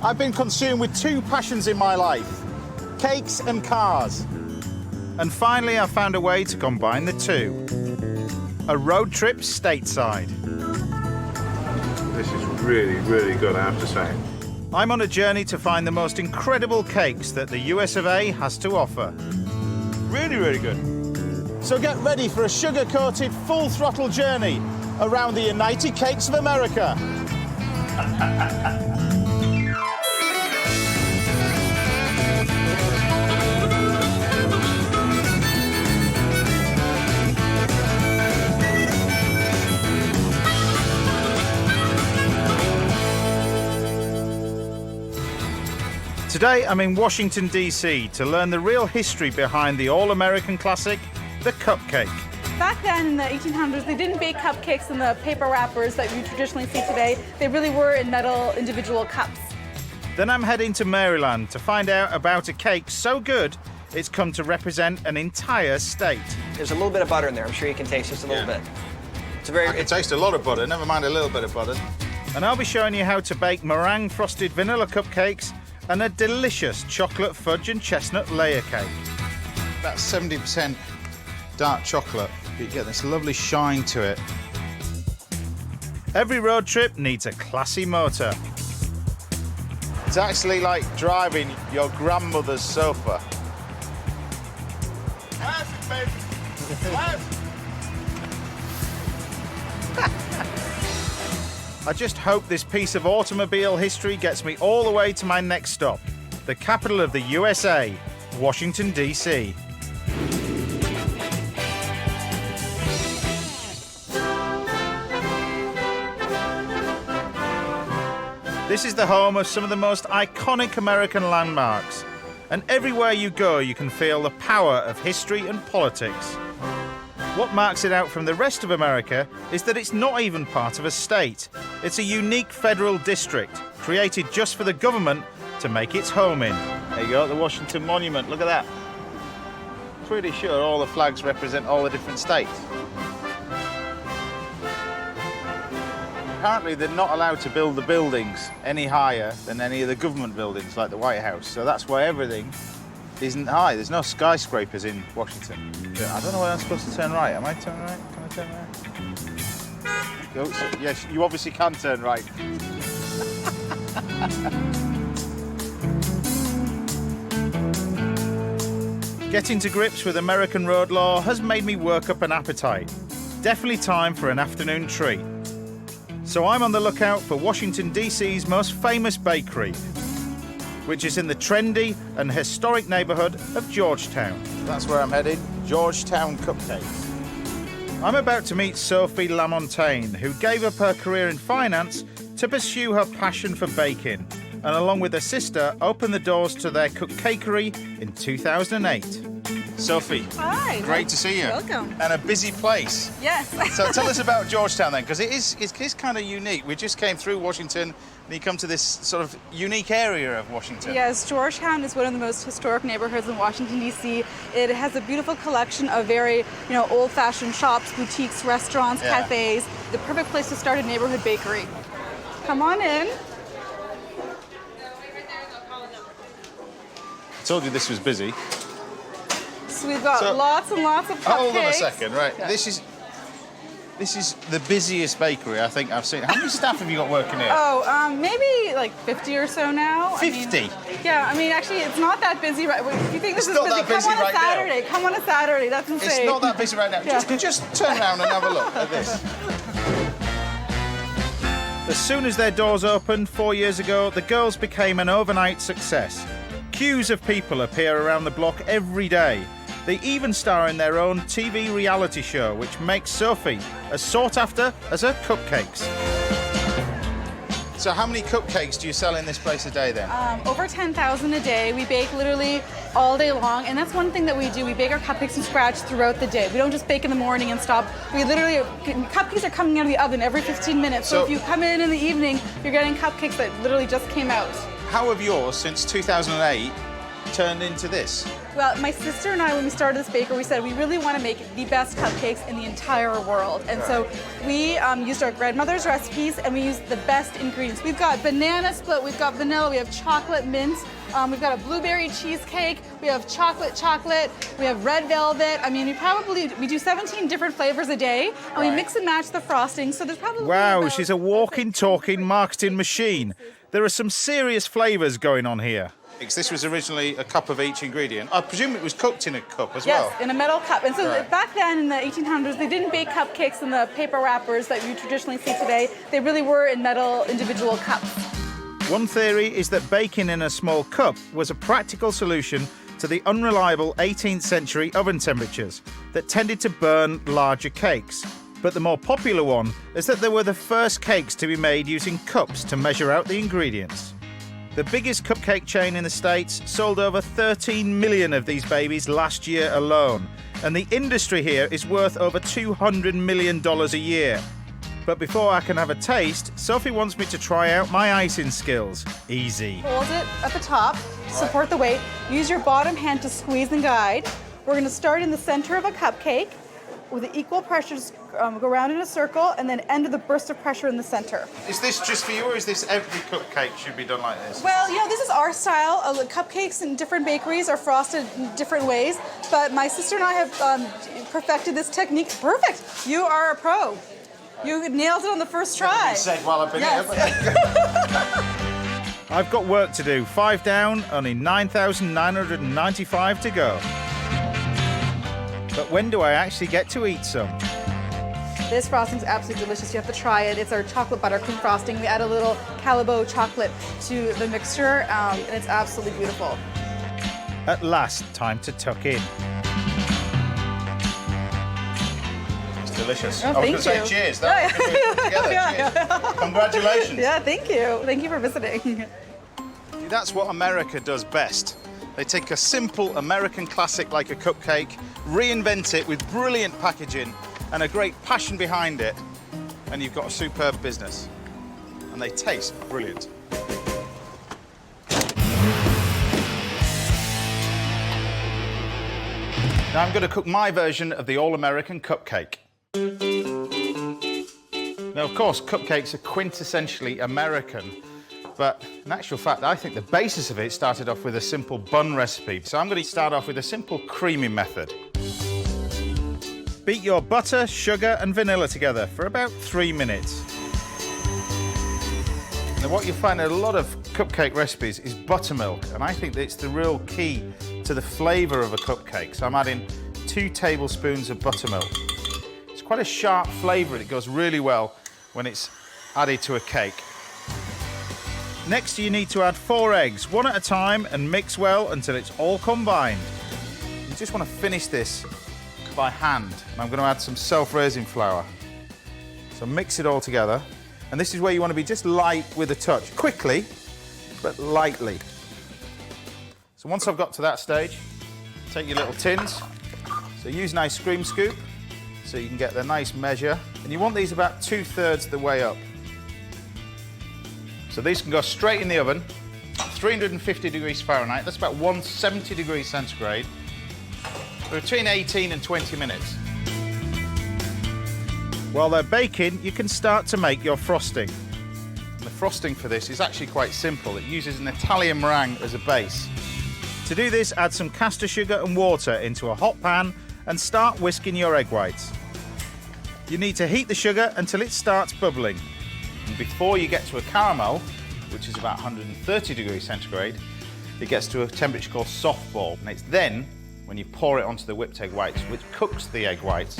I've been consumed with two passions in my life, cakes and cars. And finally, I found a way to combine the two. A road trip stateside. This is really, really good, I have to say. I'm on a journey to find the most incredible cakes that the US of A has to offer. Really, really good. So get ready for a sugar-coated, full-throttle journey around the United Cakes of America. Today I'm in Washington, D.C. to learn the real history behind the all-American classic, the cupcake. Back then in the 1800s, they didn't bake cupcakes in the paper wrappers that you traditionally see today. They really were in metal individual cups. Then I'm heading to Maryland to find out about a cake so good it's come to represent an entire state. There's a little bit of butter in there. I'm sure you can taste just a little bit. I can taste a lot of butter, never mind a little bit of butter. And I'll be showing you how to bake meringue frosted vanilla cupcakes and a delicious chocolate fudge and chestnut layer cake. About 70% dark chocolate, but you get this lovely shine to it. Every road trip needs a classy motor. It's actually like driving your grandmother's sofa. I just hope this piece of automobile history gets me all the way to my next stop, the capital of the USA, Washington, D.C. This is the home of some of the most iconic American landmarks, and everywhere you go you can feel the power of history and politics. What marks it out from the rest of America is that it's not even part of a state. It's a unique federal district, created just for the government to make its home in. There you go, the Washington Monument, look at that. Pretty sure all the flags represent all the different states. Apparently they're not allowed to build the buildings any higher than any of the government buildings, like the White House, so that's why everything isn't high. There's no skyscrapers in Washington. I don't know where I'm supposed to turn right. Am I turning right? Can I turn right? Go. So, yes, you obviously can turn right. Getting to grips with American road law has made me work up an appetite. Definitely time for an afternoon treat. So I'm on the lookout for Washington, D.C.'s most famous bakery, which is in the trendy and historic neighborhood of Georgetown. That's where I'm headed, Georgetown Cupcakes. I'm about to meet Sophie Lamontagne, who gave up her career in finance to pursue her passion for baking, and along with her sister, opened the doors to their cupcakery in 2008. Sophie. Hi. Great to see you. Welcome. And a busy place. Yes. So tell us about Georgetown then, because it is kind of unique. We just came through Washington, and you come to this sort of unique area of Washington. Yes, Georgetown is one of the most historic neighborhoods in Washington, D.C. It has a beautiful collection of very, old-fashioned shops, boutiques, restaurants, cafes. The perfect place to start a neighborhood bakery. Come on in. I told you this was busy. So we've got lots and lots of cupcakes. Hold on a second, right. Okay. This is the busiest bakery I think I've seen. How many staff have you got working here? Oh, maybe like 50 or so now. 50? Actually, it's not that busy. Right? If you think this is not busy, that busy come on right a Saturday. Come on a Saturday. That's insane. It's not that busy right now. Yeah. Just turn around and have a look at this. As soon as their doors opened 4 years ago, the girls became an overnight success. Queues of people appear around the block every day. They even star in their own TV reality show, which makes Sophie as sought after as her cupcakes. So how many cupcakes do you sell in this place a day then? Over 10,000 a day. We bake literally all day long, and that's one thing that we do. We bake our cupcakes from scratch throughout the day. We don't just bake in the morning and stop. We literally, cupcakes are coming out of the oven every 15 minutes. So if you come in the evening, you're getting cupcakes that literally just came out. How have yours, since 2008, turned into this? Well, my sister and I, when we started this bakery, we said we really want to make the best cupcakes in the entire world. And so we used our grandmother's recipes and we used the best ingredients. We've got banana split, we've got vanilla, we have chocolate mint, we've got a blueberry cheesecake, we have chocolate, we have red velvet. I mean, we do 17 different flavors a day, and we mix and match the frosting, so there's probably Wow, she's a walking, talking marketing machine. There are some serious flavors going on here. This was originally a cup of each ingredient. I presume it was cooked in a cup as well. Yes, in a metal cup. And so back then in the 1800s, they didn't bake cupcakes in the paper wrappers that you traditionally see today. They really were in metal individual cups. One theory is that baking in a small cup was a practical solution to the unreliable 18th century oven temperatures that tended to burn larger cakes. But the more popular one is that they were the first cakes to be made using cups to measure out the ingredients. The biggest cupcake chain in the States sold over 13 million of these babies last year alone, and the industry here is worth over $200 million a year. But before I can have a taste, Sophie wants me to try out my icing skills. Easy. Hold it at the top, support the weight, use your bottom hand to squeeze and guide. We're going to start in the center of a cupcake with the equal pressures, go around in a circle, and then end with a burst of pressure in the center. Is this just for you, or is this every cupcake should be done like this? Well, you know, this is our style. Cupcakes in different bakeries are frosted in different ways, but my sister and I have perfected this technique. Perfect! You are a pro. You nailed it on the first try. Said while I've been here. I've got work to do. 5 down, only 9,995 to go. But when do I actually get to eat some? This frosting is absolutely delicious. You have to try it. It's our chocolate buttercream frosting. We add a little Calibo chocolate to the mixture, and it's absolutely beautiful. At last, time to tuck in. It's delicious. Oh, I was going to say cheers. That was good together. Cheers. Congratulations. Yeah, thank you. Thank you for visiting. That's what America does best. They take a simple American classic like a cupcake, reinvent it with brilliant packaging and a great passion behind it, and you've got a superb business. And they taste brilliant. Now I'm going to cook my version of the all-American cupcake. Now, of course, cupcakes are quintessentially American, but in actual fact, I think the basis of it started off with a simple bun recipe. So I'm going to start off with a simple creaming method. Beat your butter, sugar and vanilla together for about 3 minutes. Now what you'll find in a lot of cupcake recipes is buttermilk, and I think that it's the real key to the flavour of a cupcake. So I'm adding 2 tablespoons of buttermilk. It's quite a sharp flavour and it goes really well when it's added to a cake. Next you need to add 4 eggs, one at a time, and mix well until it's all combined. You just want to finish this by hand. And I'm going to add some self-raising flour. So mix it all together. And this is where you want to be just light with a touch. Quickly, but lightly. So once I've got to that stage, take your little tins. So use an ice cream scoop so you can get the nice measure. And you want these about 2/3 the way up. So these can go straight in the oven, 350 degrees Fahrenheit. That's about 170 degrees centigrade. Between 18 and 20 minutes. While they're baking, you can start to make your frosting. And the frosting for this is actually quite simple. It uses an Italian meringue as a base. To do this, add some caster sugar and water into a hot pan and start whisking your egg whites. You need to heat the sugar until it starts bubbling. And before you get to a caramel, which is about 130 degrees centigrade, it gets to a temperature called softball. And it's then when you pour it onto the whipped egg whites, which cooks the egg whites.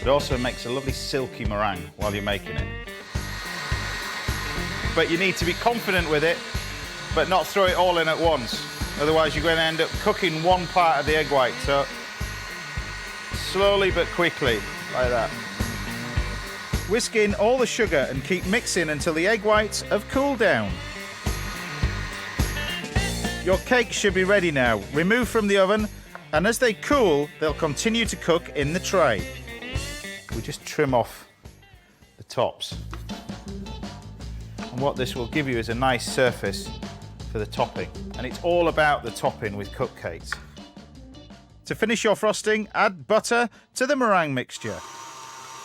It also makes a lovely silky meringue while you're making it. But you need to be confident with it, but not throw it all in at once. Otherwise you're going to end up cooking one part of the egg white. So slowly but quickly, like that. Whisk in all the sugar and keep mixing until the egg whites have cooled down. Your cakes should be ready now. Remove from the oven, and as they cool, they'll continue to cook in the tray. We just trim off the tops. And what this will give you is a nice surface for the topping. And it's all about the topping with cupcakes. To finish your frosting, add butter to the meringue mixture.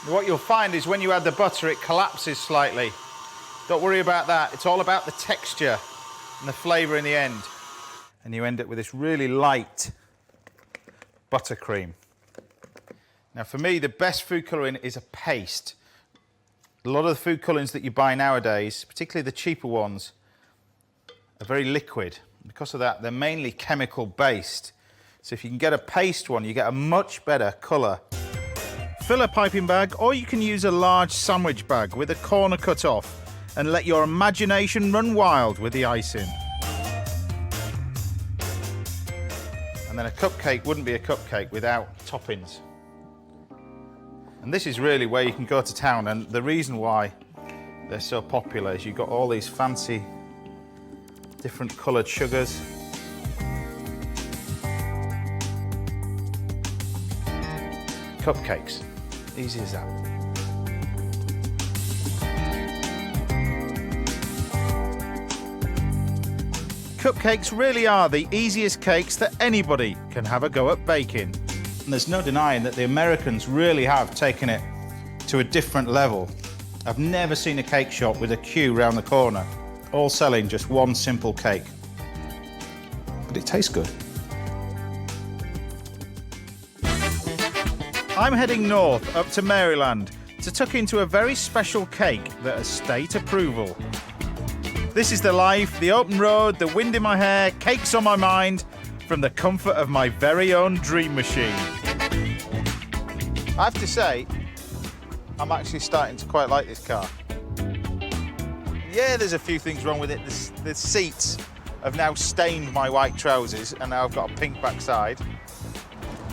What you'll find is when you add the butter, it collapses slightly. Don't worry about that. It's all about the texture and the flavour in the end. And you end up with this really light buttercream. Now, for me, the best food colouring is a paste. A lot of the food colourings that you buy nowadays, particularly the cheaper ones, are very liquid. Because of that, they're mainly chemical based. So if you can get a paste one, you get a much better colour. Fill a piping bag, or you can use a large sandwich bag with a corner cut off and let your imagination run wild with the icing. And then a cupcake wouldn't be a cupcake without toppings. And this is really where you can go to town, and the reason why they're so popular is you've got all these fancy different coloured sugars. Cupcakes, easy as that. Cupcakes really are the easiest cakes that anybody can have a go at baking. And there's no denying that the Americans really have taken it to a different level. I've never seen a cake shop with a queue round the corner, all selling just one simple cake. But it tastes good. I'm heading north up to Maryland to tuck into a very special cake that has state approval. This is the life, the open road, the wind in my hair, cakes on my mind, from the comfort of my very own dream machine. I have to say, I'm actually starting to quite like this car. Yeah, there's a few things wrong with it. The seats have now stained my white trousers and now I've got a pink backside.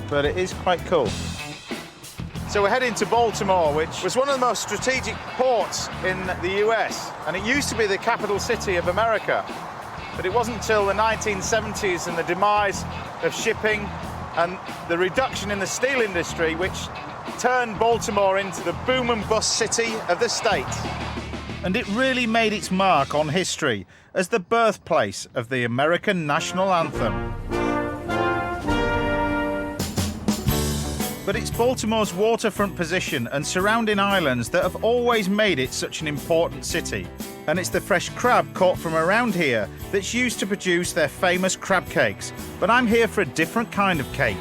But it is quite cool. So we're heading to Baltimore, which was one of the most strategic ports in the US. And it used to be the capital city of America. But it wasn't until the 1970s and the demise of shipping and the reduction in the steel industry which turned Baltimore into the boom and bust city of the state. And it really made its mark on history as the birthplace of the American national anthem. But it's Baltimore's waterfront position and surrounding islands that have always made it such an important city. And it's the fresh crab caught from around here that's used to produce their famous crab cakes. But I'm here for a different kind of cake.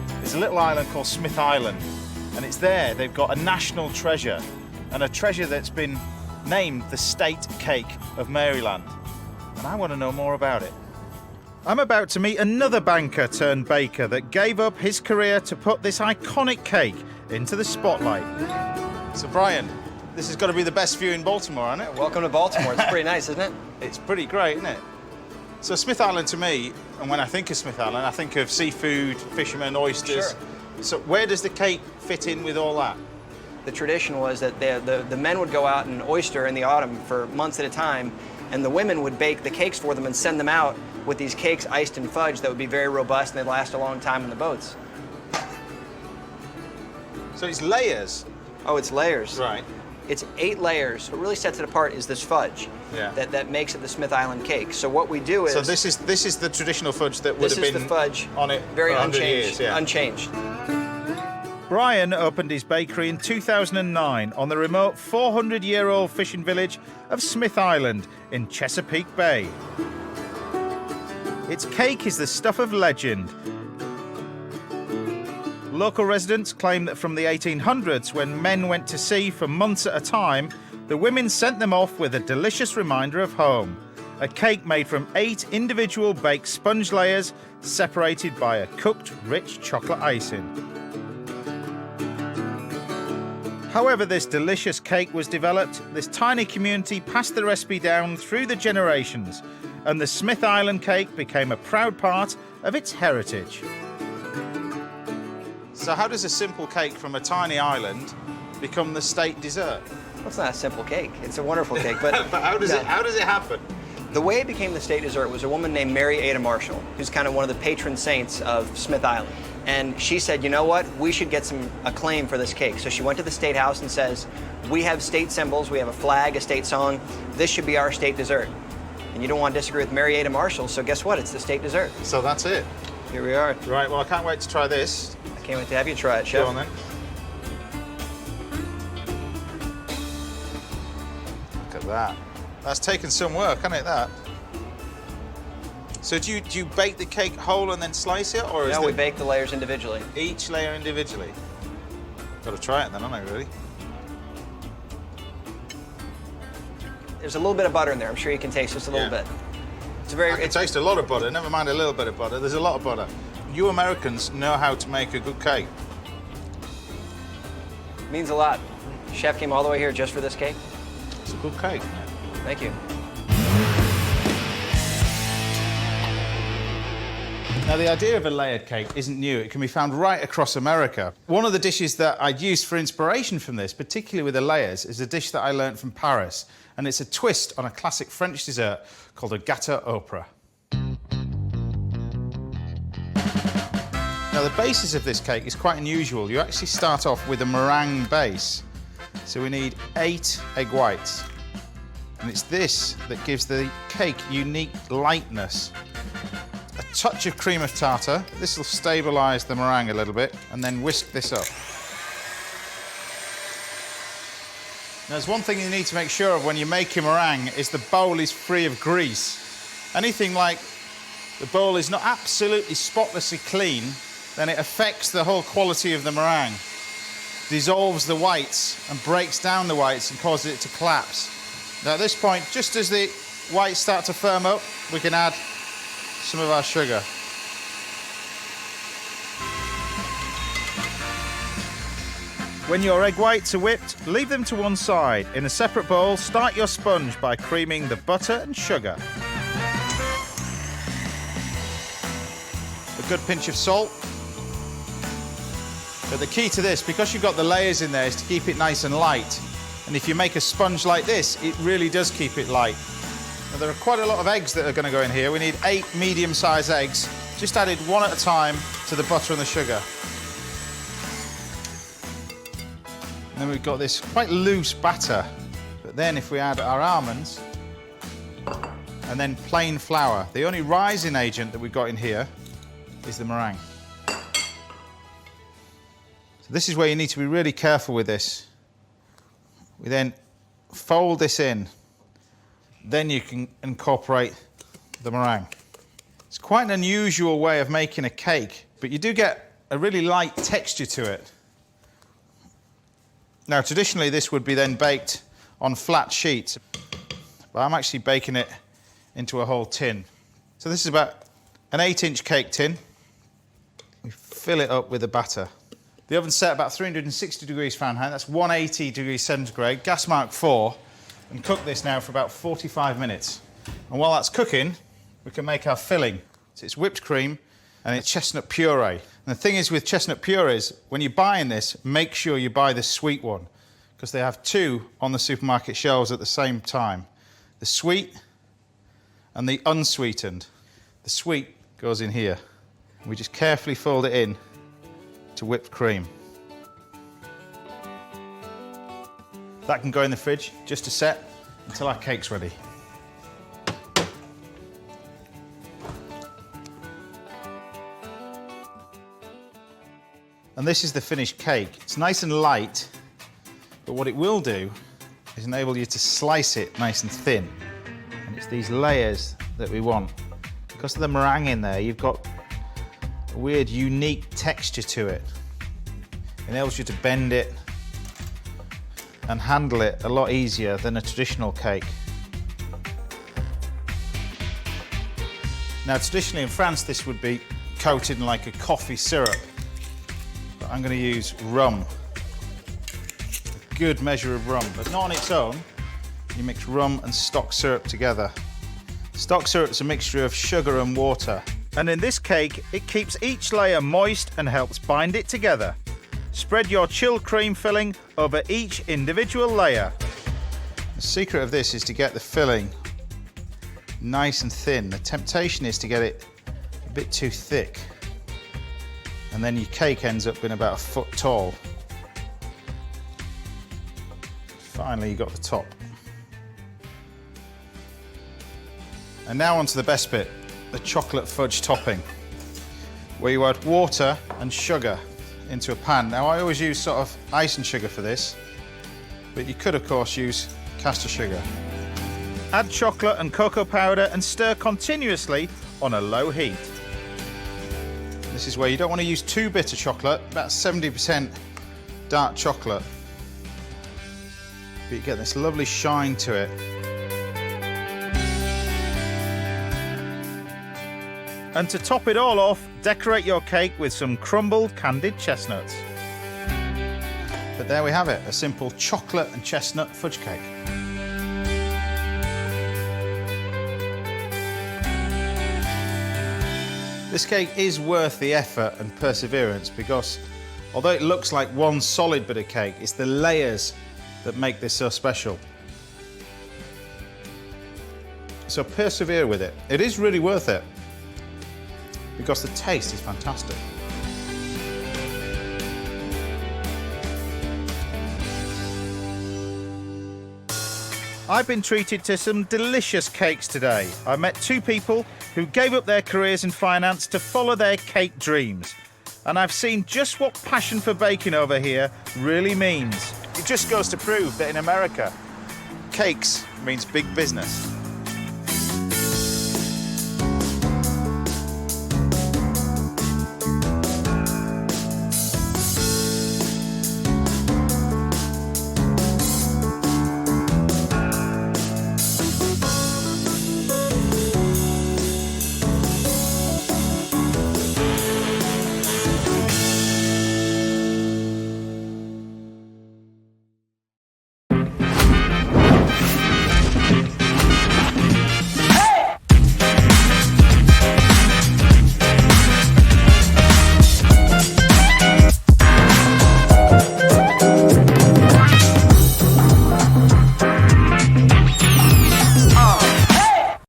There's a little island called Smith Island, and it's there they've got a national treasure, and a treasure that's been named the State Cake of Maryland. And I want to know more about it. I'm about to meet another banker turned baker that gave up his career to put this iconic cake into the spotlight. So Brian, this has got to be the best view in Baltimore, hasn't it? Welcome to Baltimore. It's pretty nice, isn't it? It's pretty great, isn't it? So Smith Island to me, and when I think of Smith Island, I think of seafood, fishermen, oysters. Sure. So where does the cake fit in with all that? The tradition was that the men would go out and oyster in the autumn for months at a time, and the women would bake the cakes for them and send them out with these cakes iced in fudge that would be very robust and they'd last a long time on the boats. So it's layers? Oh, it's layers. Right. It's 8 layers. What really sets it apart is this fudge that makes it the Smith Island cake. So what we do is... So this is the traditional fudge that would have been the fudge on it very for unchanged. Years, yeah. Unchanged. Brian opened his bakery in 2009 on the remote 400-year-old fishing village of Smith Island in Chesapeake Bay. Its cake is the stuff of legend. Local residents claim that from the 1800s, when men went to sea for months at a time, the women sent them off with a delicious reminder of home. A cake made from 8 individual baked sponge layers separated by a cooked rich chocolate icing. However this delicious cake was developed, this tiny community passed the recipe down through the generations, and the Smith Island cake became a proud part of its heritage. So how does a simple cake from a tiny island become the state dessert? Well, it's not a simple cake. It's a wonderful cake, but... But how does it happen? The way it became the state dessert was a woman named Mary Ada Marshall, who's kind of one of the patron saints of Smith Island. And she said, you know what, we should get some acclaim for this cake. So she went to the State House and says, we have state symbols, we have a flag, a state song, this should be our state dessert. And you don't want to disagree with Marietta Marshall, so guess what? It's the state dessert. So that's it. Here we are. Right, well, I can't wait to try this. I can't wait to have you try it, Chef. Go on then. Look at that. That's taken some work, hasn't it, that? So do you bake the cake whole and then slice it, or is No, we bake the layers individually. each layer individually? Got to try it then, haven't I, really? There's a little bit of butter in there. I'm sure you can taste just a little Yeah. bit. It's very. I can taste a lot of butter, never mind a little bit of butter. There's a lot of butter. You Americans know how to make a good cake. Means a lot. Chef came all the way here just for this cake. It's a good cake. Thank you. Now, the idea of a layered cake isn't new. It can be found right across America. One of the dishes that I'd used for inspiration from this, particularly with the layers, is a dish that I learned from Paris. And it's a twist on a classic French dessert called a gâteau au prat. Now, the basis of this cake is quite unusual. You actually start off with a meringue base. So we need 8 egg whites. And it's this that gives the cake unique lightness. A touch of cream of tartar. This will stabilise the meringue a little bit, and then whisk this up. Now, there's one thing you need to make sure of when you make your meringue is the bowl is free of grease. Anything like the bowl is not absolutely spotlessly clean, then it affects the whole quality of the meringue. Dissolves the whites and breaks down the whites and causes it to collapse. Now, at this point, just as the whites start to firm up, we can add some of our sugar. When your egg whites are whipped, leave them to one side. In a separate bowl, start your sponge by creaming the butter and sugar. A good pinch of salt. But the key to this, because you've got the layers in there, is to keep it nice and light. And if you make a sponge like this, it really does keep it light. Now, there are quite a lot of eggs that are going to go in here. We need 8 medium-sized eggs, just added one at a time to the butter and the sugar. And then we've got this quite loose batter. But then if we add our almonds and then plain flour, the only rising agent that we've got in here is the meringue. So this is where you need to be really careful with this. We then fold this in. Then you can incorporate the meringue. It's quite an unusual way of making a cake, but you do get a really light texture to it. Now, traditionally, this would be then baked on flat sheets, but I'm actually baking it into a whole tin. So this is about an 8-inch cake tin. We fill it up with the batter. The oven's set about 360 degrees Fahrenheit, that's 180 degrees centigrade, gas mark 4, and cook this now for about 45 minutes. And while that's cooking, we can make our filling. So it's whipped cream and it's chestnut puree. And the thing is with chestnut purees, when you're buying this, make sure you buy the sweet one, because they have 2 on the supermarket shelves at the same time. The sweet and the unsweetened. The sweet goes in here. We just carefully fold it in to whipped cream. That can go in the fridge just to set until our cake's ready. And this is the finished cake. It's nice and light, but what it will do is enable you to slice it nice and thin. And it's these layers that we want. Because of the meringue in there, you've got a weird, unique texture to it. It enables you to bend it and handle it a lot easier than a traditional cake. Now, traditionally in France, this would be coated in like a coffee syrup. But I'm going to use rum. A good measure of rum, but not on its own. You mix rum and stock syrup together. Stock syrup's a mixture of sugar and water. And in this cake, it keeps each layer moist and helps bind it together. Spread your chilled cream filling over each individual layer. The secret of this is to get the filling nice and thin. The temptation is to get it a bit too thick. And then your cake ends up being about 1 foot tall. Finally, you got the top. And now on to the best bit, the chocolate fudge topping, where you add water and sugar into a pan. Now I always use sort of icing sugar for this, but you could of course use caster sugar. Add chocolate and cocoa powder and stir continuously on a low heat. This is where you don't want to use too bitter chocolate, about 70% dark chocolate, but you get this lovely shine to it. And to top it all off, decorate your cake with some crumbled candied chestnuts. But there we have it, a simple chocolate and chestnut fudge cake. This cake is worth the effort and perseverance because although it looks like one solid bit of cake, it's the layers that make this so special. So persevere with it. It is really worth it because the taste is fantastic. I've been treated to some delicious cakes today. I met two people who gave up their careers in finance to follow their cake dreams. And I've seen just what passion for baking over here really means. It just goes to prove that in America, cakes means big business.